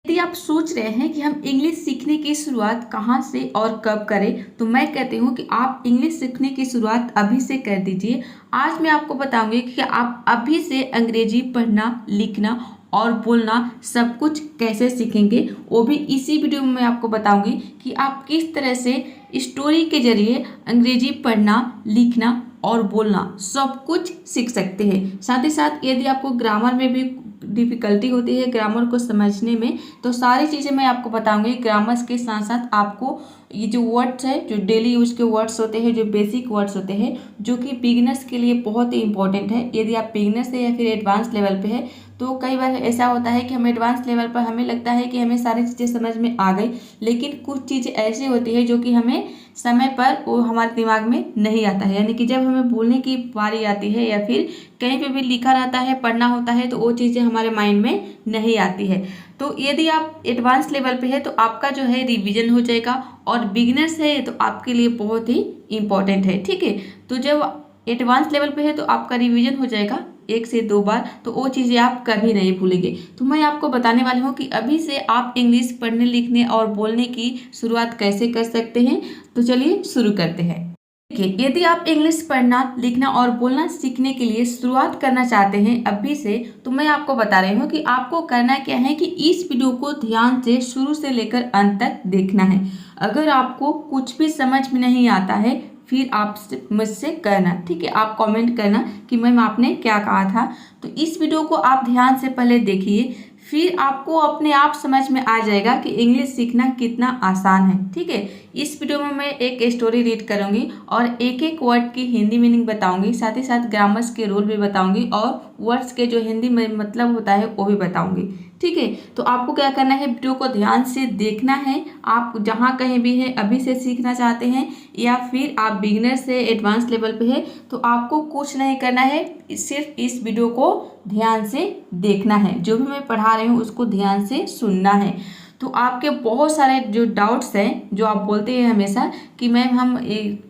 यदि आप सोच रहे हैं कि हम इंग्लिश सीखने की शुरुआत कहाँ से और कब करें, तो मैं कहती हूँ कि आप इंग्लिश सीखने की शुरुआत अभी से कर दीजिए। आज मैं आपको बताऊंगी कि आप अभी से अंग्रेजी पढ़ना, लिखना और बोलना सब कुछ कैसे सीखेंगे। वो भी इसी वीडियो में मैं आपको बताऊंगी कि आप किस तरह से स्टोरी के जरिए अंग्रेजी पढ़ना, लिखना और बोलना सब कुछ सीख सकते हैं। साथ ही साथ यदि आपको ग्रामर में भी डिफ़िकल्टी होती है ग्रामर को समझने में, तो सारी चीज़ें मैं आपको बताऊंगी। ग्रामर्स के साथ साथ आपको ये जो वर्ड्स है, जो डेली यूज के वर्ड्स होते हैं, जो बेसिक वर्ड्स होते हैं, जो कि बिगिनर्स के लिए बहुत ही इंपॉर्टेंट है। यदि आप बिगिनर्स है या फिर एडवांस लेवल पे है, तो कई बार ऐसा होता है कि हम एडवांस लेवल पर हमें लगता है कि हमें सारी चीज़ें समझ में आ गई, लेकिन कुछ चीज़ें ऐसी होती है जो कि हमें समय पर वो हमारे दिमाग में नहीं आता है। यानी कि जब हमें बोलने की बारी आती है या फिर कहीं पे भी लिखा रहता है, पढ़ना होता है, तो वो चीज़ें हमारे माइंड में नहीं आती है। तो यदि आप एडवांस लेवल पे है तो आपका जो है रिवीजन हो जाएगा, और बिगिनर्स है तो आपके लिए बहुत ही इम्पोर्टेंट है। ठीक है, तो जब एडवांस लेवल पे है तो आपका रिवीजन हो जाएगा 1 से 2 बार, तो वो चीज़ें आप कभी नहीं भूलेंगे। तो मैं आपको बताने वाली हूँ कि अभी से आप इंग्लिश पढ़ने, लिखने और बोलने की शुरुआत कैसे कर सकते हैं। तो चलिए शुरू करते हैं। देखिए, यदि आप इंग्लिश पढ़ना, लिखना और बोलना सीखने के लिए शुरुआत करना चाहते हैं अभी से, तो मैं आपको बता रही हूँ कि आपको करना क्या है कि इस वीडियो को ध्यान से शुरू से लेकर अंत तक देखना है। अगर आपको कुछ भी समझ में नहीं आता है, फिर आप मुझसे कहना, ठीक है। आप कमेंट करना कि मैम आपने क्या कहा था। तो इस वीडियो को आप ध्यान से पहले देखिए, फिर आपको अपने आप समझ में आ जाएगा कि इंग्लिश सीखना कितना आसान है। ठीक है, इस वीडियो में मैं एक स्टोरी रीड करूंगी और एक एक वर्ड की हिंदी मीनिंग बताऊंगी, साथ ही साथ ग्रामर्स के रूल भी बताऊंगी और वर्ड्स के जो हिंदी में मतलब होता है वो भी बताऊंगी। ठीक है, तो आपको क्या करना है, वीडियो को ध्यान से देखना है। आप जहाँ कहीं भी है, अभी से सीखना चाहते हैं या फिर आप बिगिनर से एडवांस लेवल पे है, तो आपको कुछ नहीं करना है, सिर्फ इस वीडियो को ध्यान से देखना है। जो भी मैं पढ़ा रही हूँ उसको ध्यान से सुनना है। तो आपके बहुत सारे जो डाउट्स हैं, जो आप बोलते हैं हमेशा कि मैम हम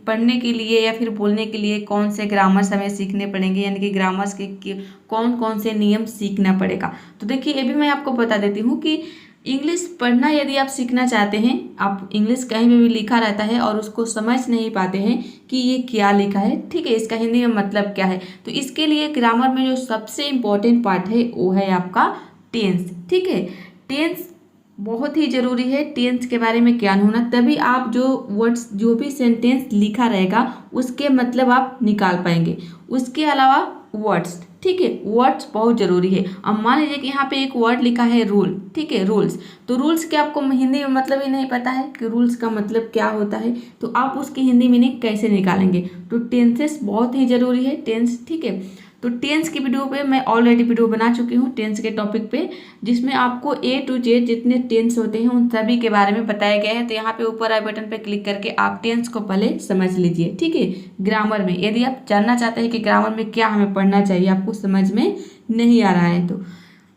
पढ़ने के लिए या फिर बोलने के लिए कौन से ग्रामर्स हमें सीखने पड़ेंगे, यानी कि ग्रामर्स के कौन कौन से नियम सीखना पड़ेगा। तो देखिए, ये भी मैं आपको बता देती हूँ कि इंग्लिश पढ़ना यदि आप सीखना चाहते हैं, आप इंग्लिश कहीं भी लिखा रहता है और उसको समझ नहीं पाते हैं कि ये क्या लिखा है, ठीक है, इसका हिंदी में मतलब क्या है, तो इसके लिए ग्रामर में जो सबसे इम्पोर्टेंट पार्ट है वो है आपका टेंस। ठीक है, टेंस बहुत ही ज़रूरी है। टेंस के बारे में ज्ञान होना, तभी आप जो वर्ड्स, जो भी सेंटेंस लिखा रहेगा उसके मतलब आप निकाल पाएंगे। उसके अलावा वर्ड्स, ठीक है, वर्ड्स बहुत ज़रूरी है। अब मान लीजिए कि यहाँ पे एक वर्ड लिखा है रूल, ठीक है, रूल्स, तो रूल्स के आपको हिंदी में मतलब ही नहीं पता है कि रूल्स का मतलब क्या होता है, तो आप उसकी हिंदी मीनिंग कैसे निकालेंगे। तो टेंसेस बहुत ही ज़रूरी है, टेंस। ठीक है, तो टेंस की वीडियो पे मैं ऑलरेडी वीडियो बना चुकी हूँ टेंस के टॉपिक पे, जिसमें आपको A to Z जितने टेंस होते हैं उन सभी के बारे में बताया गया है। तो यहाँ पे ऊपर आई बटन पे क्लिक करके आप टेंस को पहले समझ लीजिए। ठीक है, ग्रामर में यदि आप जानना चाहते हैं कि ग्रामर में क्या हमें पढ़ना चाहिए, आपको समझ में नहीं आ रहा है, तो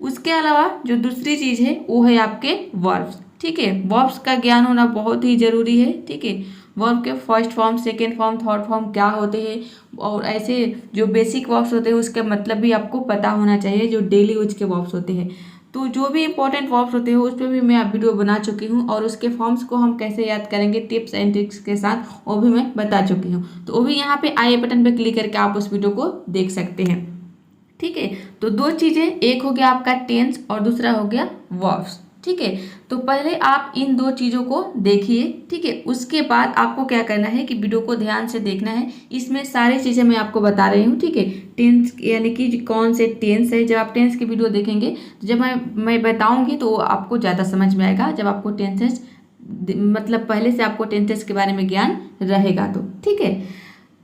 उसके अलावा जो दूसरी चीज़ है वो है आपके वर्ब्स। ठीक है, वर्ब्स का ज्ञान होना बहुत ही ज़रूरी है। ठीक है, वर्ब के first form, second form, third form क्या होते हैं, और ऐसे जो बेसिक वर्ब्स होते हैं उसका मतलब भी आपको पता होना चाहिए, जो डेली यूज के वर्ब्स होते हैं। तो जो भी इंपॉर्टेंट वर्ब्स होते हैं उस पर भी मैं वीडियो बना चुकी हूँ, और उसके फॉर्म्स को हम कैसे याद करेंगे टिप्स एंड ट्रिक्स के साथ, वो भी मैं बता चुकी हूँ। तो वो भी यहाँ पे आई बटन पे क्लिक करके आप उस वीडियो को देख सकते हैं। ठीक है, तो दो चीज़ें, एक हो गया आपका टेंस और दूसरा हो गया वर्ब्स। ठीक है, तो पहले आप इन दो चीज़ों को देखिए। ठीक है, उसके बाद आपको क्या करना है कि वीडियो को ध्यान से देखना है। इसमें सारी चीज़ें मैं आपको बता रही हूँ। ठीक है, टेंस यानी कि कौन से टेंस है, जब आप टेंस की वीडियो देखेंगे तो जब मैं बताऊँगी तो आपको ज़्यादा समझ में आएगा, जब आपको टेंसेस मतलब पहले से आपको टेंसेस के बारे में ज्ञान रहेगा तो। ठीक है,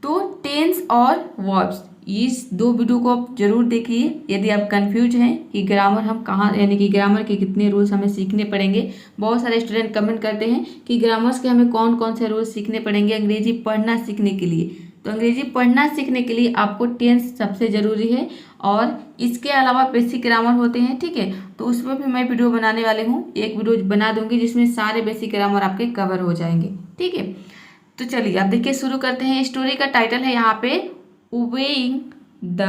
तो टेंस और वर्ब्स, इस दो वीडियो को आप जरूर देखिए यदि आप कंफ्यूज हैं कि ग्रामर हम कहाँ, यानी कि ग्रामर के कितने रूल्स हमें सीखने पड़ेंगे। बहुत सारे स्टूडेंट कमेंट करते हैं कि ग्रामर्स के हमें कौन कौन से रूल्स सीखने पड़ेंगे अंग्रेजी पढ़ना सीखने के लिए। तो अंग्रेजी पढ़ना सीखने के लिए आपको टेंस सबसे ज़रूरी है, और इसके अलावा बेसिक ग्रामर होते हैं। ठीक है, तो उस पर भी मैं वीडियो बनाने वाली हूँ, एक वीडियो बना दूंगी जिसमें सारे बेसिक ग्रामर आपके कवर हो जाएंगे। ठीक है, तो चलिए आप देखिए शुरू करते हैं। स्टोरी का टाइटल है यहाँ पे ओबेइंग द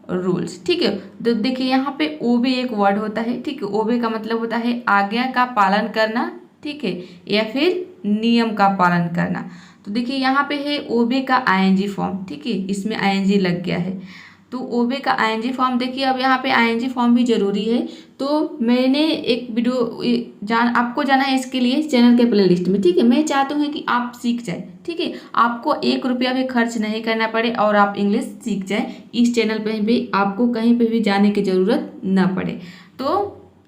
रूल्स। ठीक है, तो देखिए यहाँ पे ओबे एक वर्ड होता है। ठीक है, ओबे का मतलब होता है आज्ञा का पालन करना। ठीक है, या फिर नियम का पालन करना। तो देखिए यहाँ पे है ओबे का आईएनजी फॉर्म। ठीक है, इसमें आईएनजी लग गया है, तो ओबे का आईएनजी फॉर्म। देखिए अब यहाँ पे आईएनजी फॉर्म भी जरूरी है, तो मैंने एक वीडियो आपको जाना है इसके लिए चैनल के प्लेलिस्ट में। ठीक है, मैं चाहता हूँ कि आप सीख जाए। ठीक है, आपको 1 रुपया भी खर्च नहीं करना पड़े और आप इंग्लिश सीख जाए। इस चैनल पे भी आपको कहीं पे भी जाने की ज़रूरत ना पड़े। तो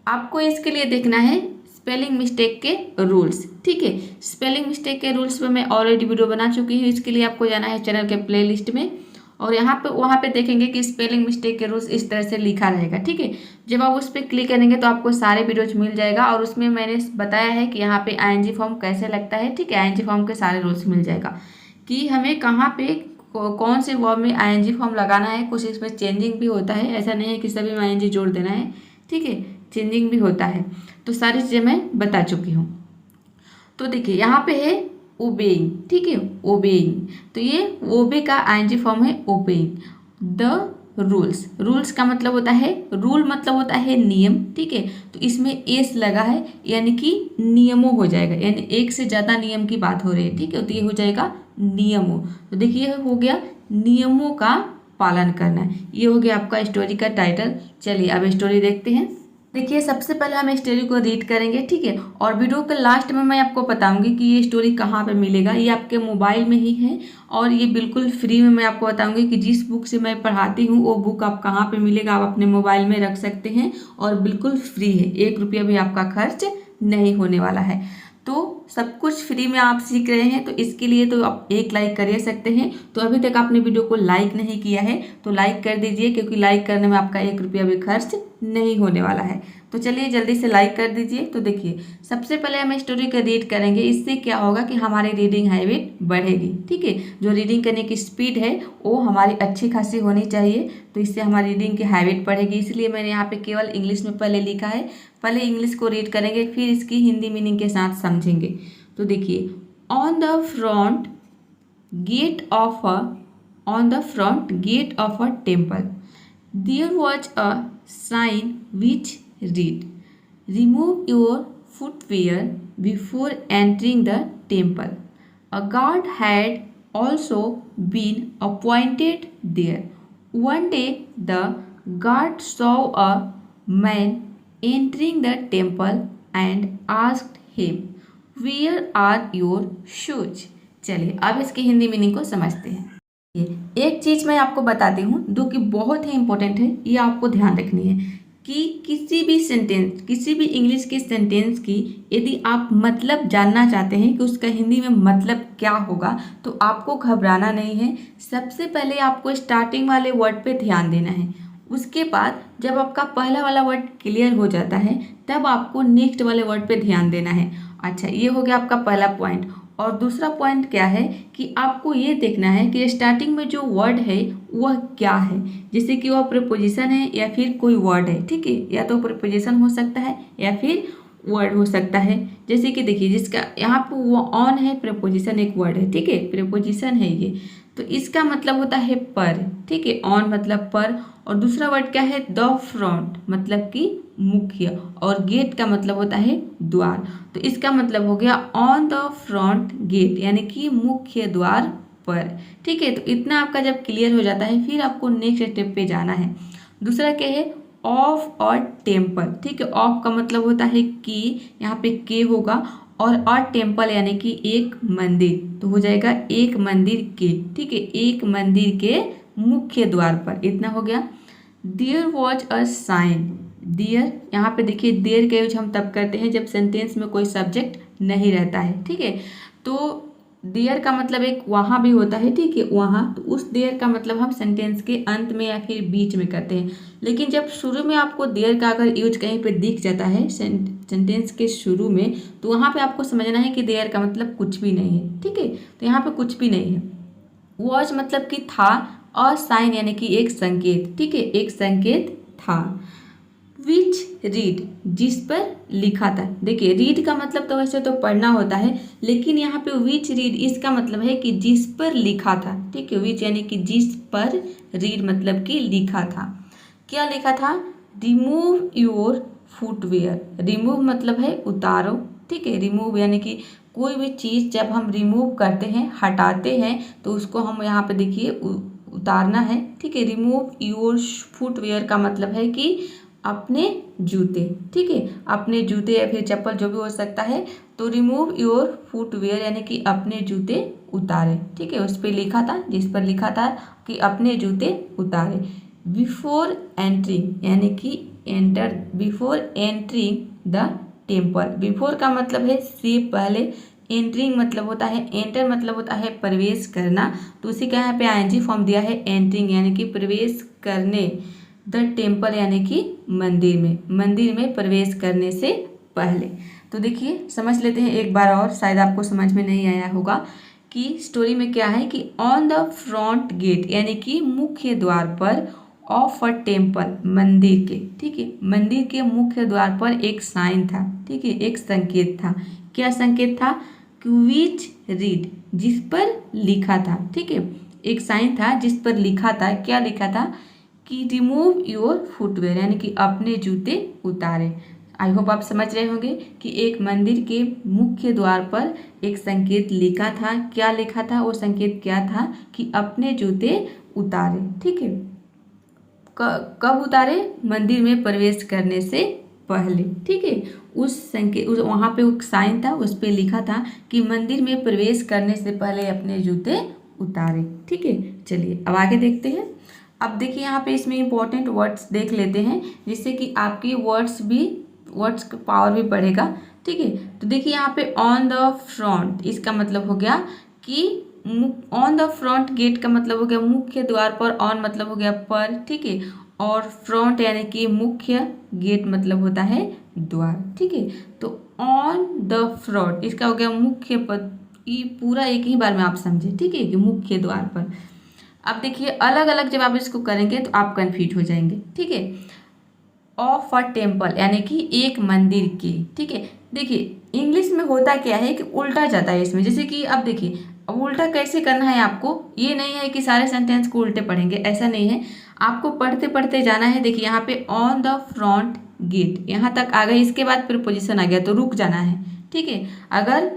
आपको इसके लिए देखना है स्पेलिंग मिस्टेक के रूल्स। ठीक है, स्पेलिंग मिस्टेक के रूल्स पे मैं ऑलरेडी वीडियो बना चुकी हूँ। इसके लिए आपको जाना है चैनल के प्लेलिस्ट में, और वहाँ पे देखेंगे कि स्पेलिंग मिस्टेक के रूल्स इस तरह से लिखा रहेगा। ठीक है, जब आप उस पर क्लिक करेंगे तो आपको सारे वीडियोज मिल जाएगा, और उसमें मैंने बताया है कि यहाँ पे आईएनजी फॉर्म कैसे लगता है। ठीक है, आईएनजी फॉर्म के सारे रूल्स मिल जाएगा कि हमें कहाँ पे कौन से वर्ब में आईएनजी फॉर्म लगाना है। कुछ इसमें चेंजिंग भी होता है, ऐसा नहीं है कि सभी में आईएनजी जोड़ देना है। ठीक है, चेंजिंग भी होता है, तो सारी चीज़ें मैं बता चुकी हूँ। तो देखिए यहाँ पे है ओबेइंग। ठीक है, ओबेइंग, तो ये ओबे का आईएनजी फॉर्म है ओबेइंग द रूल्स। रूल्स का मतलब होता है, रूल मतलब होता है नियम। ठीक है, तो इसमें एस लगा है यानी कि नियमों हो जाएगा, यानी एक से ज़्यादा नियम की बात हो रही है। ठीक है, तो ये हो जाएगा नियमों। तो देखिए हो गया नियमों का पालन करना। ये हो गया आपका स्टोरी का टाइटल। चलिए अब स्टोरी देखते हैं। देखिए सबसे पहले हम स्टोरी को रीड करेंगे। ठीक है, और वीडियो के लास्ट में मैं आपको बताऊंगी कि ये स्टोरी कहाँ पे मिलेगा। ये आपके मोबाइल में ही है, और ये बिल्कुल फ्री में मैं आपको बताऊंगी कि जिस बुक से मैं पढ़ाती हूँ वो बुक आप कहाँ पे मिलेगा। आप अपने मोबाइल में रख सकते हैं, और बिल्कुल फ्री है, 1 रुपया भी आपका खर्च नहीं होने वाला है। तो सब कुछ फ्री में आप सीख रहे हैं, तो इसके लिए तो आप एक लाइक कर सकते हैं। तो अभी तक आपने वीडियो को लाइक नहीं किया है तो लाइक कर दीजिए, क्योंकि लाइक करने में आपका 1 रुपया भी खर्च नहीं होने वाला है। तो चलिए जल्दी से लाइक कर दीजिए। तो देखिए सबसे पहले हम स्टोरी को रीड करेंगे। इससे क्या होगा कि हमारी रीडिंग हैबिट बढ़ेगी। ठीक है, जो रीडिंग करने की स्पीड है वो हमारी अच्छी खासी होनी चाहिए, तो इससे हमारी रीडिंग की हैबिट बढ़ेगी। इसलिए मैंने यहाँ पे केवल इंग्लिश में पहले लिखा है। पहले इंग्लिश को रीड करेंगे, फिर इसकी हिंदी मीनिंग के साथ समझेंगे। तो देखिए on the front gate of a temple there was a sign which read, "Remove your footwear before entering the temple." A guard had also been appointed there. One day, the guard saw a man entering the temple and asked him, "Where are your shoes?" चलिए अब इसकी Hindi meaning को समझते हैं। एक चीज़ मैं आपको बताती हूँ जो कि बहुत ही इम्पोर्टेंट है, ये आपको ध्यान रखनी है कि किसी भी सेंटेंस, किसी भी इंग्लिश के सेंटेंस की यदि आप मतलब जानना चाहते हैं कि उसका हिंदी में मतलब क्या होगा, तो आपको घबराना नहीं है। सबसे पहले आपको स्टार्टिंग वाले वर्ड पे ध्यान देना है। उसके बाद जब आपका पहला वाला वर्ड क्लियर हो जाता है तब आपको नेक्स्ट वाले वर्ड पे ध्यान देना है। अच्छा, ये हो गया आपका पहला पॉइंट। और दूसरा पॉइंट क्या है कि आपको ये देखना है कि स्टार्टिंग में जो वर्ड है वह क्या है, जैसे कि वह प्रीपोजिशन है या फिर कोई वर्ड है। ठीक है, या तो प्रीपोजिशन हो सकता है या फिर वर्ड हो सकता है। जैसे कि देखिए जिसका यहाँ पर वो ऑन है, प्रीपोजिशन एक वर्ड है। ठीक है, प्रीपोजिशन है ये, तो इसका मतलब होता है पर। ठीक है, ऑन मतलब पर। और दूसरा वर्ड क्या है, द फ्रंट मतलब कि मुख्य, और गेट का मतलब होता है द्वार। तो इसका मतलब हो गया ऑन द फ्रंट गेट, यानी कि मुख्य द्वार पर। ठीक है, तो इतना आपका जब क्लियर हो जाता है फिर आपको नेक्स्ट स्टेप पे जाना है। दूसरा क्या है, ऑफ और टेम्पल। ठीक है, ऑफ का मतलब होता है कि, यहाँ पे के होगा, और टेम्पल यानी कि एक मंदिर, तो हो जाएगा एक मंदिर के। ठीक है, एक मंदिर के मुख्य द्वार पर। इतना हो गया। There was a sign. There, यहाँ पे देखिए देयर का यूज हम तब करते हैं जब सेंटेंस में कोई सब्जेक्ट नहीं रहता है। ठीक है, तो देयर का मतलब एक वहाँ भी होता है। ठीक है, वहाँ, तो उस देयर का मतलब हम सेंटेंस के अंत में या फिर बीच में करते हैं। लेकिन जब शुरू में आपको देयर का अगर यूज कहीं पे दिख जाता है सेंटेंस के शुरू में, तो वहाँ पे आपको समझना है कि देयर का मतलब कुछ भी नहीं है। ठीक है, तो यहाँ पे कुछ भी नहीं है। वॉज मतलब कि था, और साइन यानी कि एक संकेत। ठीक है, एक संकेत था। विच रीड, जिस पर लिखा था। देखिए रीड का मतलब तो वैसे तो पढ़ना होता है, लेकिन यहाँ पे विच रीड इसका मतलब है कि जिस पर लिखा था। ठीक है, विच यानी कि जिस पर, रीड मतलब कि लिखा था। क्या लिखा था? Remove your footwear. रिमूव मतलब है उतारो। ठीक है, रिमूव यानी कि कोई भी चीज़ जब हम रिमूव करते हैं, हटाते हैं, तो उसको हम यहाँ पे देखिए उतारना है। ठीक है, रिमूव योर फुटवेयर का मतलब है कि अपने जूते। ठीक है, अपने जूते या फिर चप्पल जो भी हो सकता है। तो रिमूव योर फुटवेयर यानी कि अपने जूते उतारे। ठीक है, उस पर लिखा था, जिस पर लिखा था कि अपने जूते उतारे। बिफोर एंट्रिंग यानी कि enter, before entering the temple. Before का मतलब है से पहले, एंट्रिंग मतलब होता है, एंटर मतलब होता है प्रवेश करना, तो उसी का यहाँ पे आईएनजी फॉर्म दिया है एंट्रिंग यानी कि प्रवेश करने। द टेम्पल यानी कि मंदिर में, मंदिर में प्रवेश करने से पहले। तो देखिए समझ लेते हैं एक बार और, शायद आपको समझ में नहीं आया होगा कि स्टोरी में क्या है कि ऑन द फ्रंट गेट यानी कि मुख्य द्वार पर, ऑफ अ टेम्पल मंदिर के, ठीक है, मंदिर के मुख्य द्वार पर एक साइन था। ठीक है, एक संकेत था। क्या संकेत था? विच रीड, जिस पर लिखा था। ठीक है, एक साइन था जिस पर लिखा था। क्या लिखा था? कि रिमूव योर फुटवेयर यानी कि अपने जूते उतारे। आई होप आप समझ रहे होंगे कि एक मंदिर के मुख्य द्वार पर एक संकेत लिखा था। क्या लिखा था? वो संकेत क्या था कि अपने जूते उतारे। ठीक है, कब उतारे? मंदिर में प्रवेश करने से पहले। ठीक है, उस संकेत, वहाँ पे एक साइन था, उस पे लिखा था कि मंदिर में प्रवेश करने से पहले अपने जूते उतारे। ठीक है, चलिए अब आगे देखते हैं। अब देखिए यहाँ पे इसमें इंपॉर्टेंट वर्ड्स देख लेते हैं, जिससे कि आपकी वर्ड्स का पावर भी बढ़ेगा। ठीक है, तो देखिए यहाँ पे ऑन द फ्रंट, इसका मतलब हो गया कि ऑन द फ्रंट गेट का मतलब हो गया मुख्य द्वार पर, ऑन मतलब हो गया पर। ठीक है, और फ्रंट यानी कि मुख्य, गेट मतलब होता है द्वार। ठीक है, तो ऑन द फ्रंट इसका हो गया मुख्य पद। ये पूरा एक ही बार में आप समझे। ठीक है, कि मुख्य द्वार पर। अब देखिए अलग अलग जब आप इसको करेंगे तो आप कंफ्यूज हो जाएंगे। ठीक है, ऑफ अ टेम्पल यानी कि एक मंदिर की। ठीक है, देखिए इंग्लिश में होता क्या है कि उल्टा जाता है इसमें। जैसे कि अब देखिए, अब उल्टा कैसे करना है आपको, ये नहीं है कि सारे सेंटेंस को उल्टे पढ़ेंगे, ऐसा नहीं है। आपको पढ़ते पढ़ते जाना है। देखिए यहाँ पे ऑन द फ्रंट गेट, यहाँ तक आ गए, इसके बाद प्रीपोजिशन आ गया तो रुक जाना है। ठीक है, अगर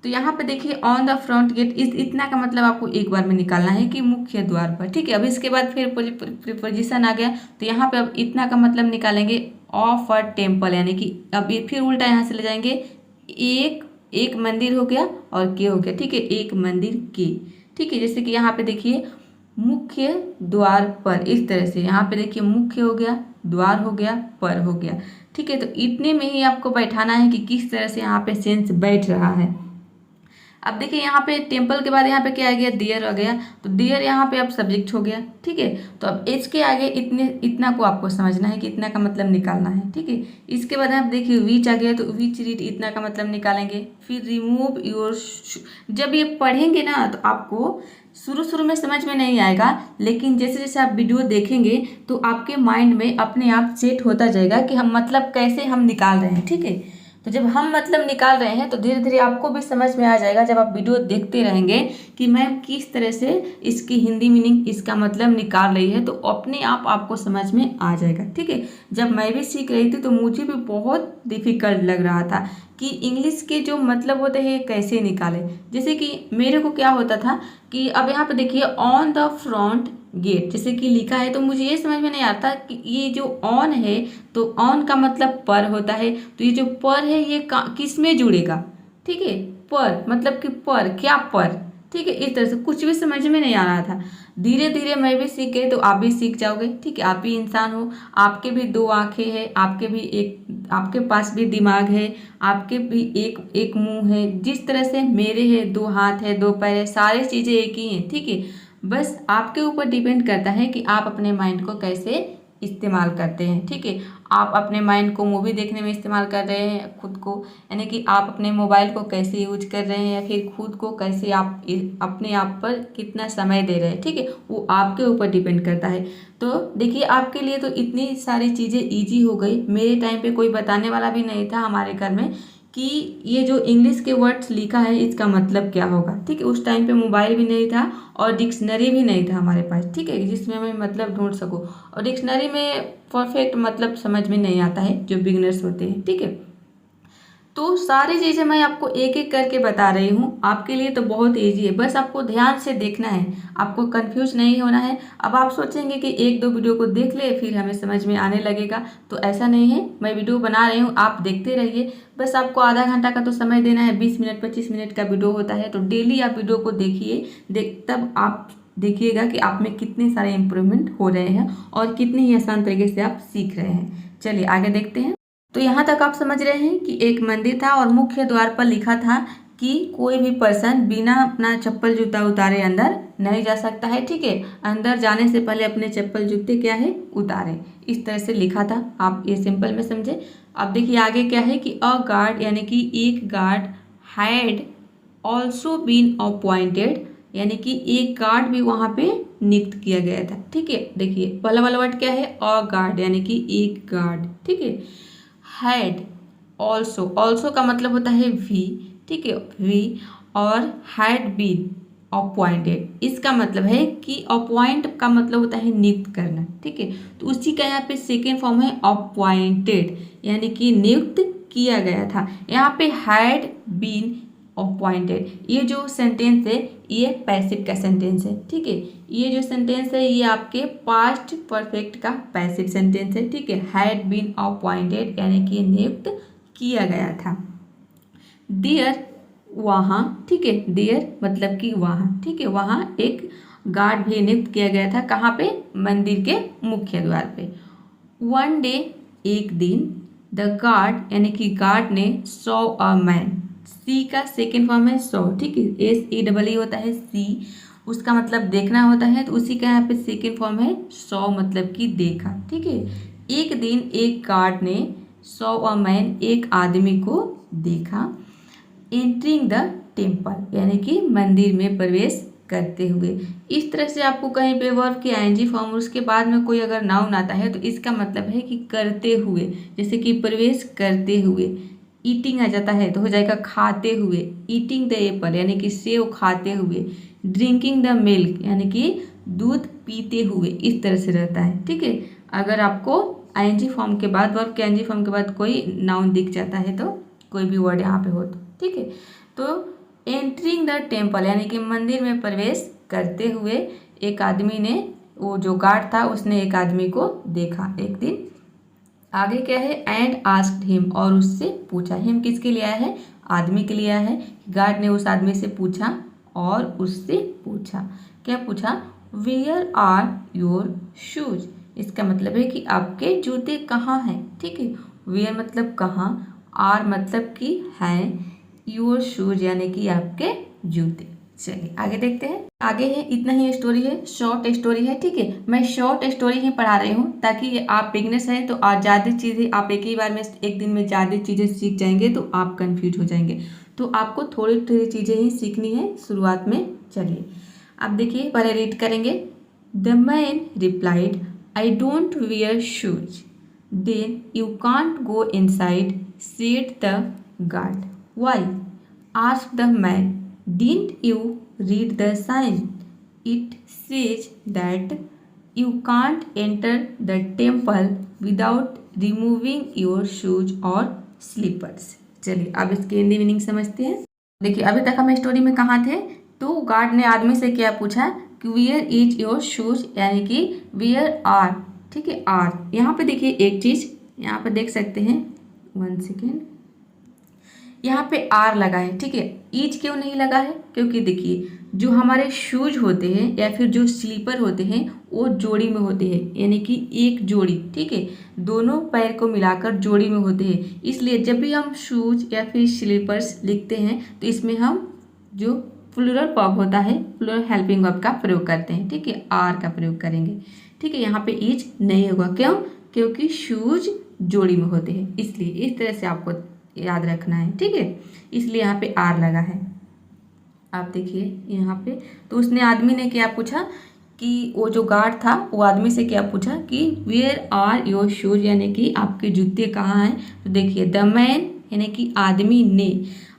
तो यहाँ पे देखिए ऑन द फ्रंट गेट, इतना का मतलब आपको एक बार में निकालना है कि मुख्य द्वार पर। ठीक है, अब इसके बाद फिर प्रीपोजिशन आ गया, तो यहाँ पे अब इतना का मतलब निकालेंगे ऑफ अ टेम्पल यानी कि अब ये फिर उल्टा यहाँ से ले जाएंगे। एक मंदिर हो गया और के हो गया। ठीक है, एक मंदिर के। ठीक है, जैसे कि यहाँ पे देखिए मुख्य द्वार पर, इस तरह से यहाँ पे देखिए मुख्य हो गया, द्वार हो गया, पर हो गया। ठीक है, तो इतने में ही आपको बैठाना है कि किस तरह से यहाँ पे सेंस बैठ रहा है। अब देखिए यहाँ पे टेम्पल के बाद यहाँ पे क्या आ गया? डियर आ गया, तो डियर यहाँ पे अब सब्जेक्ट हो गया। ठीक है, तो अब इसके आगे इतना को आपको समझना है कि इतना का मतलब निकालना है। ठीक है, इसके बाद आप देखिए विच आ गया, तो विच रीड इतना का मतलब निकालेंगे। फिर रिमूव योर, जब ये पढ़ेंगे ना तो आपको शुरू में समझ में नहीं आएगा, लेकिन जैसे जैसे आप वीडियो देखेंगे तो आपके माइंड में अपने आप सेट होता जाएगा कि हम मतलब कैसे हम निकाल रहे हैं। ठीक है, तो जब हम मतलब निकाल रहे हैं तो धीरे धीरे आपको भी समझ में आ जाएगा, जब आप वीडियो देखते रहेंगे कि मैम किस तरह से इसकी हिंदी मीनिंग, इसका मतलब निकाल रही है, तो अपने आप आपको समझ में आ जाएगा। ठीक है, जब मैं भी सीख रही थी तो मुझे भी बहुत डिफिकल्ट लग रहा था कि इंग्लिश के जो मतलब होते हैं कैसे निकालें। जैसे कि मेरे को क्या होता था कि अब यहाँ पे देखिए ऑन द फ्रंट गेट जैसे कि लिखा है, तो मुझे ये समझ में नहीं आता कि ये जो ऑन है, तो ऑन का मतलब पर होता है, तो ये जो पर है ये किस में जुड़ेगा? ठीक है, पर मतलब कि पर, क्या पर? ठीक है, इस तरह से कुछ भी समझ में नहीं आ रहा था। धीरे धीरे मैं भी सीख गई, तो आप भी सीख जाओगे। ठीक है, आप भी इंसान हो, आपके भी दो आंखें हैं, आपके पास भी दिमाग है, आपके भी एक मुंह है, जिस तरह से मेरे है, दो हाथ है, दो पैर है, सारी चीज़ें एक ही हैं। ठीक है, बस आपके ऊपर डिपेंड करता है कि आप अपने माइंड को कैसे इस्तेमाल करते हैं। ठीक है, आप अपने माइंड को मूवी देखने में इस्तेमाल कर रहे हैं खुद को, यानी कि आप अपने मोबाइल को कैसे यूज कर रहे हैं या फिर खुद को कैसे आप अपने आप पर कितना समय दे रहे हैं, ठीक है, वो आपके ऊपर डिपेंड करता है। तो देखिए आपके लिए तो इतनी सारी चीज़ें ईजी हो गई, मेरे टाइम पे कोई बताने वाला भी नहीं था हमारे घर में कि ये जो इंग्लिश के वर्ड्स लिखा है इसका मतलब क्या होगा, ठीक है। उस टाइम पे मोबाइल भी नहीं था और डिक्शनरी भी नहीं था हमारे पास, ठीक है, जिसमें मैं मतलब ढूंढ सकूँ, और डिक्शनरी में परफेक्ट मतलब समझ में नहीं आता है जो बिगनर्स होते हैं, ठीक है। तो सारी चीज़ें मैं आपको एक एक करके बता रही हूँ, आपके लिए तो बहुत इजी है, बस आपको ध्यान से देखना है, आपको कंफ्यूज नहीं होना है। अब आप सोचेंगे कि एक दो वीडियो को देख ले फिर हमें समझ में आने लगेगा, तो ऐसा नहीं है। मैं वीडियो बना रही हूँ, आप देखते रहिए, बस आपको आधा घंटा का तो समय देना है, 20 मिनट 25 मिनट का वीडियो होता है, तो डेली आप वीडियो को देखिए, तब आप देखिएगा कि आप में कितने सारे इम्प्रूवमेंट हो रहे हैं और कितनी ही आसान तरीके से आप सीख रहे हैं। चलिए आगे देखते हैं। तो यहाँ तक आप समझ रहे हैं कि एक मंदिर था और मुख्य द्वार पर लिखा था कि कोई भी पर्सन बिना अपना चप्पल जूता उतारे अंदर नहीं जा सकता है, ठीक है। अंदर जाने से पहले अपने चप्पल जूते क्या है उतारें, इस तरह से लिखा था, आप ये सिंपल में समझे। अब देखिए आगे क्या है कि अ गार्ड यानी कि एक guard had also been appointed, यानी कि एक गार्ड भी वहाँ पे नियुक्त किया गया था, ठीक है। देखिए पहला वाला वर्ड क्या है, अ गार्ड यानी कि एक गार्ड, ठीक है। हैड ऑल्सो, ऑल्सो का मतलब होता है भी, ठीक है, भी, और हैड बीन अपॉइंटेड, इसका मतलब है कि अपॉइंट का मतलब होता है नियुक्त करना, ठीक है। तो उसी का यहाँ पे सेकेंड फॉर्म है अपॉइंटेड, यानी कि नियुक्त किया गया था। यहाँ पे हैड बीन अपॉइंटेड, ये जो सेंटेंस है ये पैसिव का सेंटेंस है, ठीक है। ये जो सेंटेंस है ये आपके पास्ट परफेक्ट का पैसिव सेंटेंस है, ठीक है। हैड बीन अपॉइंटेड यानी कि नियुक्त किया गया था। देयर, वहाँ, ठीक है, देयर मतलब कि वहाँ, ठीक है, वहाँ एक गार्ड भी नियुक्त किया गया था, कहाँ पे, मंदिर के मुख्य द्वार पे। वन डे, एक दिन, द गार्ड यानी कि गार्ड ने सॉ अ मैन, सी का सेकेंड फॉर्म है सॉ, ठीक है, SEE होता है सी, उसका मतलब देखना होता है, तो उसी का यहाँ पे सेकेंड फॉर्म है सॉ, मतलब कि देखा, ठीक है। एक दिन एक गार्ड ने सॉ अ मैन, एक आदमी को देखा, एंट्रिंग द टेम्पल यानी कि मंदिर में प्रवेश करते हुए। इस तरह से आपको कहीं पे वर्ब की ING फॉर्म और उसके बाद में कोई अगर नाउन आता है तो इसका मतलब है कि करते हुए, जैसे कि प्रवेश करते हुए। ईटिंग आ जाता है तो हो जाएगा खाते हुए, ईटिंग द एप्पल यानी कि सेव खाते हुए, ड्रिंकिंग द मिल्क यानी कि दूध पीते हुए, इस तरह से रहता है, ठीक है। अगर आपको ING फॉर्म के बाद, वर्ब के ING फॉर्म के बाद कोई नाउन दिख जाता है तो कोई भी वर्ड यहाँ पे हो तो, ठीक है। तो एंट्रिंग द टेम्पल यानी कि मंदिर में प्रवेश करते हुए एक आदमी ने, वो जो गार्ड था उसने एक आदमी को देखा एक दिन। आगे क्या है, एंड आस्क्ड हिम, और उससे पूछा। हिम किसके लिए आया है, आदमी के लिए आया है। गार्ड ने उस आदमी से पूछा और उससे पूछा, क्या पूछा, वेयर आर योर शूज, इसका मतलब है कि आपके जूते कहाँ हैं, ठीक है। वेयर मतलब कहाँ, आर मतलब कि हैं, योर शूज यानी कि आपके जूते। चलिए आगे देखते हैं। आगे है, इतना ही स्टोरी है, शॉर्ट स्टोरी है, ठीक है। मैं शॉर्ट स्टोरी ही पढ़ा रही हूँ ताकि आप बिगनर्स हैं तो ज़्यादा चीज़ें आप एक ही बार में, एक दिन में ज़्यादा चीज़ें सीख जाएंगे तो आप कंफ्यूज हो जाएंगे, तो आपको थोड़ी थोड़ी चीज़ें ही सीखनी है शुरुआत में। चलिए अब देखिए, पहले रीड करेंगे। The man replied, I don't wear shoes. Then you can't go inside, said the guard. Why, asked the man, didn't you read the sign? It says that you can't enter the temple without removing your shoes or slippers. चलिए अब इसकी Hindi meaning समझते हैं। देखिए अभी तक हम story में कहाँ थे, तो गार्ड ने आदमी से क्या पूछा कि वेयर इज योर शूज, यानी कि वेयर आर, ठीक है, आर। यहाँ पे देखिए एक चीज़ यहाँ पे देख सकते हैं, 1 सेकेंड, यहाँ पे आर लगा है, ठीक है। ईच क्यों नहीं लगा है, क्योंकि देखिए जो हमारे शूज होते हैं या फिर जो स्लीपर होते हैं वो जोड़ी में होते हैं, यानी कि एक जोड़ी, ठीक है, दोनों पैर को मिलाकर जोड़ी में होते हैं। इसलिए जब भी हम शूज या फिर स्लीपर्स लिखते हैं तो इसमें हम जो प्लूरल वर्ब होता है, प्लूरल हेल्पिंग वर्ब का प्रयोग करते हैं, ठीक है, आर का प्रयोग करेंगे, ठीक है। यहाँ पे ईच नहीं होगा, क्यों, क्योंकि शूज जोड़ी में होते हैं, इसलिए इस तरह से आपको याद रखना है, ठीक है। इसलिए यहाँ पे आर लगा है। आप देखिए यहाँ पे, तो उसने आदमी ने क्या पूछा कि वो जो गार्ड था वो आदमी से क्या पूछा कि वेयर आर योर शूज, यानी कि आपके जूते कहाँ हैं। तो देखिए द मैन यानी कि आदमी ने।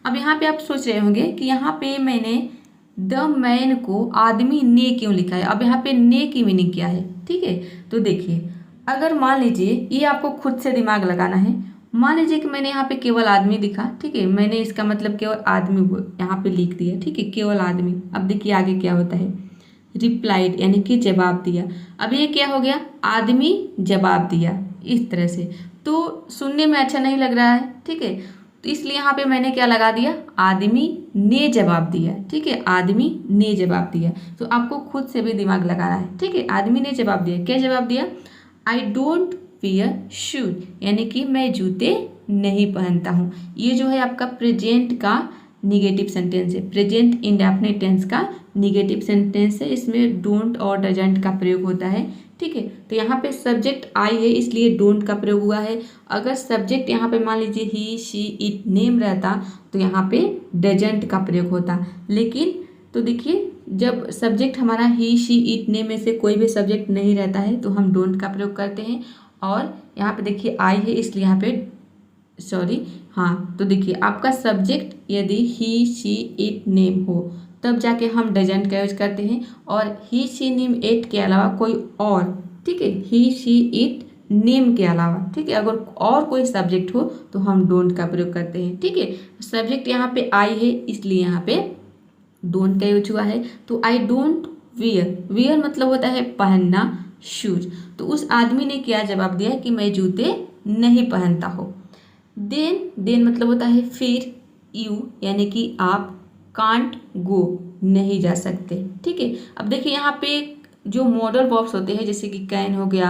अब यहाँ पे आप सोच रहे होंगे कि यहाँ पे मैंने द मैन को आदमी ने क्यों लिखा है। अब यहाँ पे ने की मीनिंग क्या है, ठीक है। तो देखिए अगर मान लीजिए, ये आपको खुद से दिमाग लगाना है। मान लीजिए कि मैंने यहाँ पे केवल आदमी लिखा, ठीक है, मैंने इसका मतलब केवल आदमी यहाँ पे लिख दिया, ठीक है, केवल आदमी। अब देखिए आगे क्या होता है, रिप्लाइड यानी कि जवाब दिया। अब ये क्या हो गया, आदमी जवाब दिया, इस तरह से। तो सुनने में अच्छा नहीं लग रहा है, ठीक है, तो इसलिए यहाँ पे मैंने क्या लगा दिया, आदमी ने जवाब दिया, ठीक है, आदमी ने जवाब दिया। तो आपको खुद से भी दिमाग लगाना है, ठीक है। आदमी ने जवाब दिया, क्या जवाब दिया, आई डोंट वियर शूज, यानी कि मैं जूते नहीं पहनता हूँ। ये जो है आपका प्रेजेंट का निगेटिव सेंटेंस है, प्रेजेंट इंडेफिनिट टेंस का निगेटिव सेंटेंस है। इसमें डोंट और डजंट का प्रयोग होता है, ठीक है। तो यहाँ पे सब्जेक्ट आई है इसलिए डोंट का प्रयोग हुआ है। अगर सब्जेक्ट यहाँ पे मान लीजिए ही शी इट नेम रहता तो यहाँ पे डजंट का प्रयोग होता। लेकिन तो देखिए जब सब्जेक्ट हमारा ही शी इट नेम में से कोई भी सब्जेक्ट नहीं रहता है तो हम डोंट का प्रयोग करते हैं। और यहाँ पे देखिए आई है इसलिए यहाँ पे हाँ, तो देखिए आपका सब्जेक्ट यदि ही शी इट नेम हो तब जाके हम डजंट का यूज करते हैं, और ही शी नेम इट के अलावा कोई और, ठीक है, ही शी इट नेम के अलावा, ठीक है, अगर और कोई सब्जेक्ट हो तो हम डोंट का प्रयोग करते हैं, ठीक है। सब्जेक्ट यहाँ पे आई है इसलिए यहाँ पे डोंट का यूज हुआ है। तो आई डोंट वियर, वियर मतलब होता है पहनना, शूज। तो उस आदमी ने क्या जवाब दिया कि मैं जूते नहीं पहनता हूँ। देन मतलब होता है फिर, यू यानी कि आप, कांट गो नहीं जा सकते, ठीक है। अब देखिए यहाँ पे जो मॉडल वर्ब्स होते हैं जैसे कि कैन हो गया,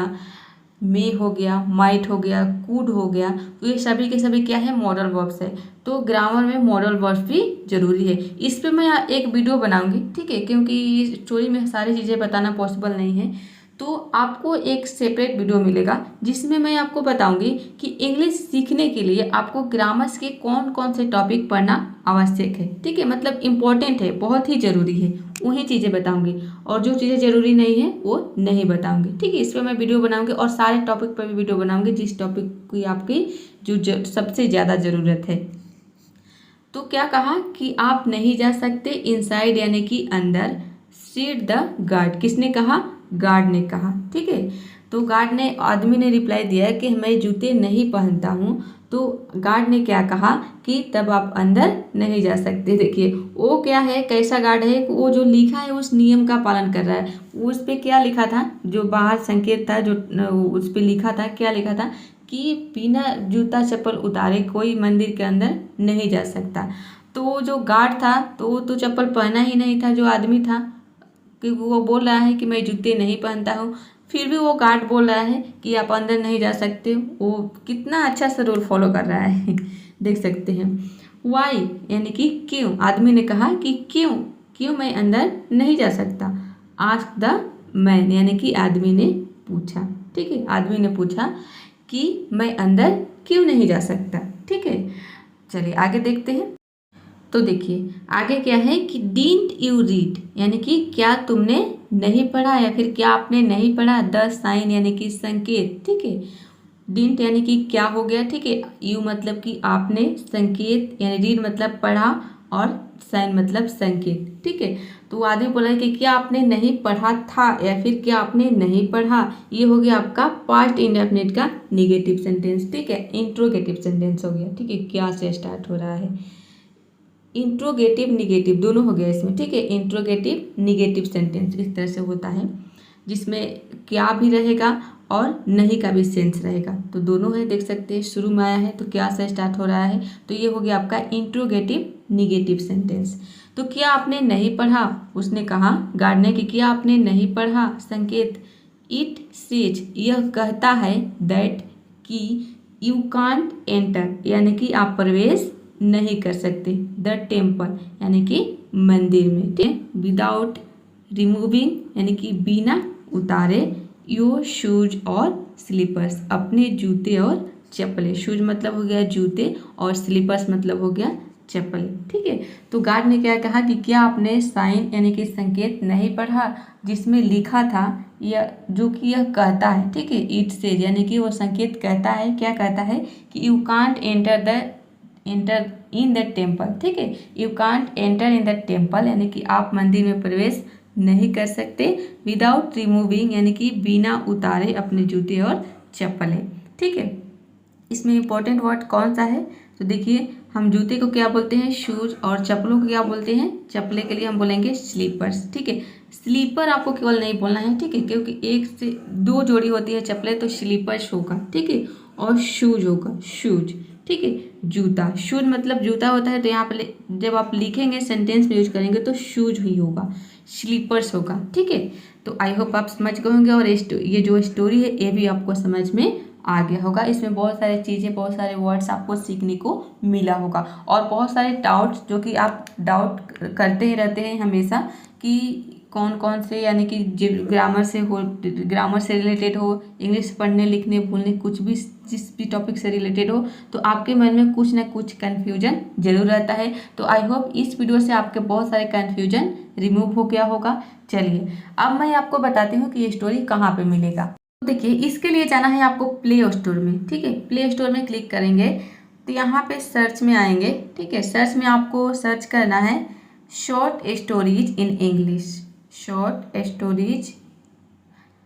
मे हो गया, माइट हो गया, कुड हो गया, तो ये सभी के सभी क्या है, मॉडल वर्ब्स है। तो ग्रामर में मॉडल वर्ब्स भी जरूरी है। इस पे मैं एक वीडियो बनाऊंगी, ठीक है, क्योंकि स्टोरी में सारी चीज़ें बताना पॉसिबल नहीं है। तो आपको एक सेपरेट वीडियो मिलेगा जिसमें मैं आपको बताऊंगी कि इंग्लिश सीखने के लिए आपको ग्रामर्स के कौन कौन से टॉपिक पढ़ना आवश्यक है, ठीक है, मतलब इम्पोर्टेंट है, बहुत ही ज़रूरी है, वही चीज़ें बताऊंगी। और जो चीज़ें ज़रूरी नहीं है वो नहीं बताऊंगी, ठीक है। इस पर मैं वीडियो बनाऊंगी और सारे टॉपिक पर भी वीडियो बनाऊंगी जिस टॉपिक की आपकी जो सबसे ज़्यादा ज़रूरत है। तो क्या कहा कि आप नहीं जा सकते इनसाइड यानी कि अंदर, सीट द गार्ड, किसने कहा, गार्ड ने कहा, ठीक है। तो गार्ड ने, आदमी ने रिप्लाई दिया कि मैं जूते नहीं पहनता हूँ। तो गार्ड ने क्या कहा कि तब आप अंदर नहीं जा सकते। देखिए वो क्या है, कैसा गार्ड है, वो जो लिखा है उस नियम का पालन कर रहा है। उस पर क्या लिखा था, जो बाहर संकेत था, जो उस पर लिखा था, क्या लिखा था कि बिना जूता चप्पल उतारे कोई मंदिर के अंदर नहीं जा सकता। तो जो गार्ड था तो वो तो चप्पल पहना ही नहीं था, जो आदमी था, क्योंकि वो बोल रहा है कि मैं जूते नहीं पहनता हूँ, फिर भी वो गार्ड बोल रहा है कि आप अंदर नहीं जा सकते। वो कितना अच्छा सा रूल फॉलो कर रहा है देख सकते हैं। वाई यानी कि क्यों, आदमी ने कहा कि क्यों मैं अंदर नहीं जा सकता। आस्क द मैन यानी कि आदमी ने पूछा, ठीक है, आदमी ने पूछा कि मैं अंदर क्यों नहीं जा सकता, ठीक है। चलिए आगे देखते हैं। तो देखिए आगे क्या है कि डिडंट यू रीड, यानी कि क्या तुमने नहीं पढ़ा, या फिर क्या आपने नहीं पढ़ा। द साइन यानी कि संकेत, ठीक है, डिडंट यानी कि क्या हो गया, ठीक है, यू मतलब कि आपने, संकेत यानी रीड मतलब पढ़ा, और साइन मतलब संकेत, ठीक है। तो आदमी बोला है कि क्या आपने नहीं पढ़ा था, या फिर क्या आपने नहीं पढ़ा। ये हो गया आपका पास्ट इंडेफिनिट का निगेटिव सेंटेंस, ठीक है, इंट्रोगेटिव सेंटेंस हो गया, ठीक है, क्या से स्टार्ट हो रहा है, इंट्रोगेटिव निगेटिव दोनों हो गया इसमें, ठीक है। इंट्रोगेटिव निगेटिव सेंटेंस इस तरह से होता है जिसमें क्या भी रहेगा और नहीं का भी सेंस रहेगा, तो दोनों है, देख सकते हैं। शुरू में आया है तो क्या से स्टार्ट हो रहा है, तो ये हो गया आपका इंट्रोगेटिव निगेटिव सेंटेंस। तो क्या आपने नहीं पढ़ा, उसने कहा, गार्ड ने, कि क्या आपने नहीं पढ़ा। संकेत, इट सेज यह कहता है, दैट कि यू कांट एंटर यानी कि आप प्रवेश नहीं कर सकते, द टेम्पल यानी कि मंदिर में, ठीक है, विदाउट रिमूविंग यानी कि बिना उतारे, योर शूज और स्लीपर्स अपने जूते और चप्पलें। शूज मतलब हो गया जूते और स्लीपर्स मतलब हो गया चप्पल। ठीक है, तो गार्ड ने क्या कहा कि क्या आपने साइन यानी कि संकेत नहीं पढ़ा जिसमें लिखा था यह, जो कि यह कहता है, ठीक है, इट सेज, यानी कि वो संकेत कहता है, क्या कहता है कि you can't enter in the temple. ठीक है, you can't enter in the temple यानी कि आप मंदिर में प्रवेश नहीं कर सकते विदाउट रिमूविंग यानी कि बिना उतारे अपने जूते और चप्पलें। ठीक है, इसमें इंपॉर्टेंट वर्ड कौन सा है, तो देखिए हम जूते को क्या बोलते हैं शूज, और चप्पलों को क्या बोलते हैं, चप्पले के लिए हम बोलेंगे स्लीपर्स। ठीक है, स्लीपर आपको केवल नहीं बोलना है, ठीक है, क्योंकि एक से दो जोड़ी होती है चप्पलें, तो स्लीपर्स होगा। ठीक है, और शूज होगा शूज। ठीक है, जूता, शूज मतलब जूता होता है, तो यहाँ पे जब आप लिखेंगे सेंटेंस में यूज करेंगे तो शूज ही होगा, स्लीपर्स होगा। ठीक है, तो आई होप आप समझ गए होंगे, और ये जो स्टोरी है ये भी आपको समझ में आ गया होगा। इसमें बहुत सारी चीज़ें, बहुत सारे वर्ड्स आपको सीखने को मिला होगा, और बहुत सारे डाउट्स जो कि आप डाउट करते ही रहते हैं हमेशा कि कौन कौन से, यानी कि ग्रामर से हो, ग्रामर से रिलेटेड हो, इंग्लिश पढ़ने लिखने बोलने कुछ भी, जिस भी टॉपिक से रिलेटेड हो, तो आपके मन में कुछ ना कुछ कन्फ्यूजन जरूर रहता है। तो आई होप इस वीडियो से आपके बहुत सारे कन्फ्यूजन रिमूव हो गया होगा। चलिए अब मैं आपको बताती हूँ कि ये स्टोरी कहाँ पे मिलेगा। तो देखिए इसके लिए जाना है आपको प्ले स्टोर में। ठीक है, प्ले स्टोर में क्लिक करेंगे तो यहाँ पे सर्च में आएंगे। ठीक है, सर्च में आपको सर्च करना है short stories in English, short stories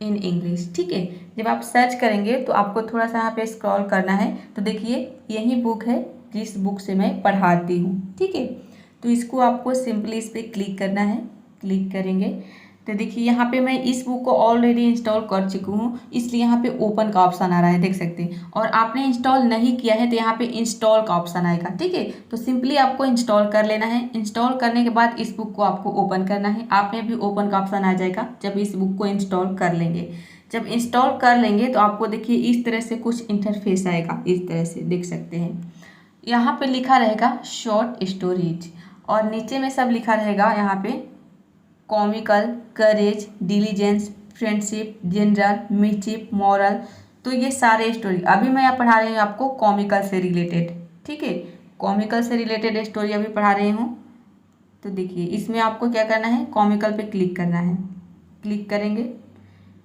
in English. ठीक है, जब आप सर्च करेंगे तो आपको थोड़ा सा यहाँ पे स्क्रॉल करना है, तो देखिए यही बुक है जिस बुक से मैं पढ़ाती हूँ। ठीक है, तो इसको आपको सिंपली इस पर क्लिक करना है। क्लिक करेंगे तो देखिए यहाँ पे मैं इस बुक को ऑलरेडी इंस्टॉल कर चुकी हूँ, इसलिए यहाँ पे ओपन का ऑप्शन आ रहा है, देख सकते हैं। और आपने इंस्टॉल नहीं किया है तो यहाँ पे इंस्टॉल का ऑप्शन आएगा। ठीक है, तो सिंपली आपको इंस्टॉल कर लेना है। इंस्टॉल करने के बाद इस बुक को आपको ओपन करना है। आप में भी ओपन का ऑप्शन आ जाएगा जब इस बुक को इंस्टॉल कर लेंगे। जब इंस्टॉल कर लेंगे तो आपको देखिए इस तरह से कुछ इंटरफेस आएगा, इस तरह से देख सकते हैं। यहाँ पे लिखा रहेगा शॉर्ट स्टोरीज, और नीचे में सब लिखा रहेगा यहाँ पे comical, courage, diligence, friendship, general, mischief, moral. तो ये सारे स्टोरी अभी मैं यहाँ पढ़ा रही हूँ आपको कॉमिकल से रिलेटेड। ठीक है, कॉमिकल से रिलेटेड स्टोरी अभी पढ़ा रही हूँ। तो देखिए इसमें आपको क्या करना है, कॉमिकल पे क्लिक करना है। क्लिक करेंगे,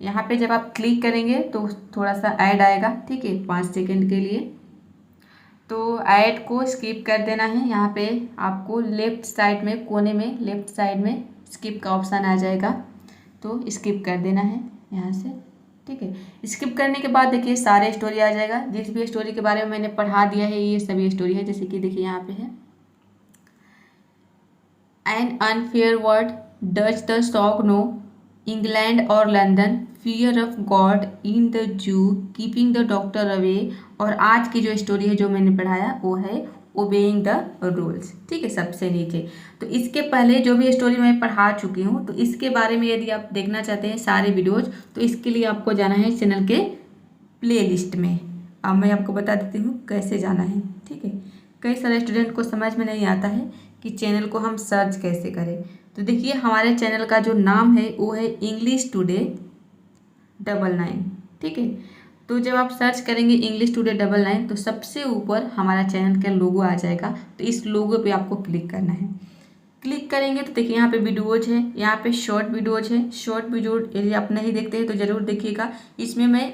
यहाँ पे जब आप क्लिक करेंगे तो थोड़ा सा ऐड आएगा। ठीक है, 5 सेकेंड के लिए, तो ऐड को स्किप कर देना है। यहाँ पे आपको लेफ्ट साइड में, कोने में लेफ्ट साइड में स्किप का ऑप्शन आ जाएगा, तो स्किप कर देना है यहाँ से। ठीक है, स्किप करने के बाद देखिए सारे स्टोरी आ जाएगा। जिस भी स्टोरी के बारे में मैंने पढ़ा दिया है ये सभी स्टोरी है, जैसे कि देखिए यहाँ पे है an unfair word, Dutch the shock no, England और London, fear of God in the zoo, keeping the doctor away, और आज की जो स्टोरी है जो मैंने पढ़ाया वो है ओबेइंग द रूल्स। ठीक है, सबसे नीचे। तो इसके पहले जो भी स्टोरी मैं पढ़ा चुकी हूँ, तो इसके बारे में यदि आप देखना चाहते हैं सारे वीडियोज, तो इसके लिए आपको जाना है चैनल के प्ले लिस्ट में। अब मैं आपको बता देती हूँ कैसे जाना है। ठीक है, कई सारे स्टूडेंट को समझ में नहीं आता है कि चैनल को हम सर्च कैसे करें। तो देखिए हमारे चैनल का जो नाम है वो है इंग्लिश टुडे 99। ठीक है, तो जब आप सर्च करेंगे इंग्लिश टुडे 99 तो सबसे ऊपर हमारा चैनल का लोगो आ जाएगा। तो इस लोगो पे आपको क्लिक करना है। क्लिक करेंगे तो देखिए यहाँ पे वीडियोज है, यहाँ पे शॉर्ट वीडियोज है। शॉर्ट वीडियो यदि आप नहीं देखते हैं तो ज़रूर देखिएगा। इसमें मैं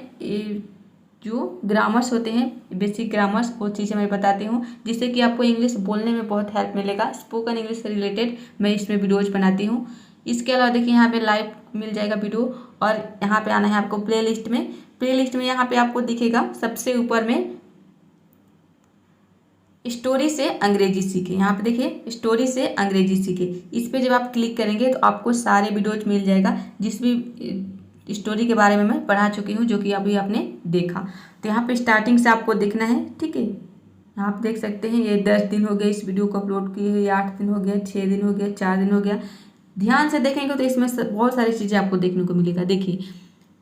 जो ग्रामर्स होते हैं, बेसिक ग्रामर्स, वो चीज़ें मैं बताती हूँ जिससे कि आपको इंग्लिश बोलने में बहुत हेल्प मिलेगा। स्पोकन इंग्लिश से रिलेटेड मैं इसमें वीडियोज बनाती हूँ। इसके अलावा देखिए यहाँ पे लाइव मिल जाएगा वीडियो, और यहाँ पे आना है आपको प्ले लिस्ट में। प्ले लिस्ट में यहाँ पे आपको दिखेगा सबसे ऊपर में स्टोरी से अंग्रेजी सीखे। यहाँ पे देखिए स्टोरी से अंग्रेजी सीखे, इस पे जब आप क्लिक करेंगे तो आपको सारे वीडियोज मिल जाएगा जिस भी स्टोरी के बारे में मैं पढ़ा चुकी हूँ, जो कि अभी आपने देखा। तो यहाँ पे स्टार्टिंग से आपको देखना है। ठीक है, आप देख सकते हैं ये 10 दिन हो गए इस वीडियो को अपलोड किए हुए, 8 दिन हो गया, 6 दिन हो गया, 4 दिन हो गया। ध्यान से देखेंगे तो इसमें बहुत सारी चीज़ें आपको देखने को मिलेगा। देखिए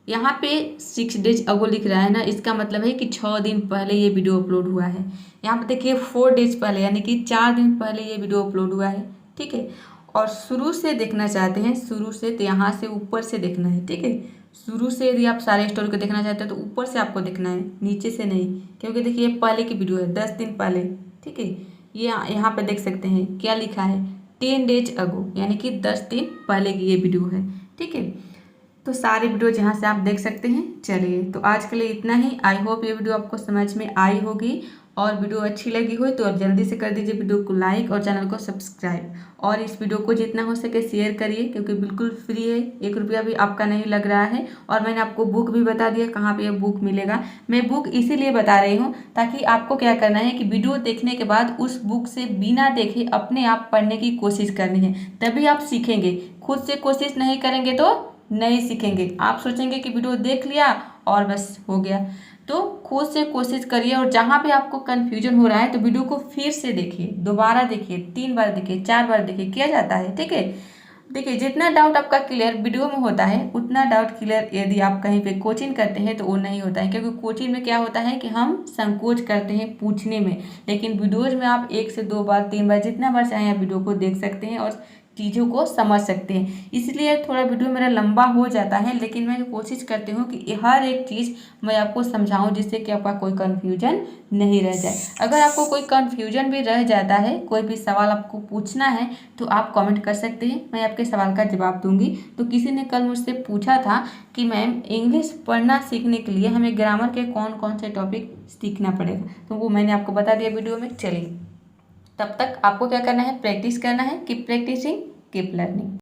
यहाँ पे 6 डेज अगो लिख रहा है ना, इसका मतलब है कि 6 दिन पहले ये वीडियो अपलोड हुआ है। यहाँ पे देखिए 4 डेज पहले, यानी कि 4 दिन पहले ये वीडियो अपलोड हुआ है। ठीक है, और शुरू से देखना चाहते हैं, शुरू से, तो यहाँ से ऊपर से देखना है। ठीक है, शुरू से यदि आप सारे स्टोरी को देखना चाहते हो तो ऊपर से आपको देखना है, नीचे से नहीं, क्योंकि देखिए ये पहले की वीडियो है, 10 दिन पहले। ठीक है, ये यहाँ पे देख सकते हैं क्या लिखा है, 10 डेज अगो, यानी कि 10 दिन पहले की ये वीडियो है। ठीक है, तो सारे वीडियो जहाँ से आप देख सकते हैं। चलिए, तो आज के लिए इतना ही। आई होप ये वीडियो आपको समझ में आई होगी, और वीडियो अच्छी लगी हो तो आप जल्दी से कर दीजिए वीडियो को लाइक और चैनल को सब्सक्राइब, और इस वीडियो को जितना हो सके शेयर करिए, क्योंकि बिल्कुल फ्री है, 1 रुपया भी आपका नहीं लग रहा है। और मैंने आपको बुक भी बता दिया कहाँ पे ये बुक मिलेगा। मैं बुक इसीलिए बता रही हूँ ताकि आपको क्या करना है कि वीडियो देखने के बाद उस बुक से बिना देखे अपने आप पढ़ने की कोशिश करनी है, तभी आप सीखेंगे। खुद से कोशिश नहीं करेंगे तो नहीं सीखेंगे। आप सोचेंगे कि वीडियो देख लिया और बस हो गया, तो खुद से कोशिश करिए। और जहाँ पे आपको कन्फ्यूजन हो रहा है तो वीडियो को फिर से देखिए, दोबारा देखिए, 3 बार देखिए, 4 बार देखिए, किया जाता है। ठीक है, देखिए जितना डाउट आपका क्लियर वीडियो में होता है उतना डाउट क्लियर यदि आप कहीं पे कोचिंग करते हैं तो वो नहीं होता है, क्योंकि कोचिंग में क्या होता है कि हम संकोच करते हैं पूछने में, लेकिन वीडियोज में आप 1 से 2 बार 3 बार जितना बार चाहें आप वीडियो को देख सकते हैं और चीज़ों को समझ सकते हैं। इसलिए थोड़ा वीडियो मेरा लंबा हो जाता है, लेकिन मैं कोशिश करती हूँ कि हर एक चीज़ मैं आपको समझाऊं जिससे कि आपका कोई कन्फ्यूजन नहीं रह जाए। अगर आपको कोई कन्फ्यूजन भी रह जाता है, कोई भी सवाल आपको पूछना है तो आप कमेंट कर सकते हैं, मैं आपके सवाल का जवाब दूंगी। तो किसी ने कल मुझसे पूछा था कि मैम इंग्लिश पढ़ना सीखने के लिए हमें ग्रामर के कौन कौन से टॉपिक सीखना पड़ेगा, तो वो मैंने आपको बता दिया वीडियो में। चलिए, तब तक आपको क्या करना है, प्रैक्टिस करना है। Keep practising, keep learning.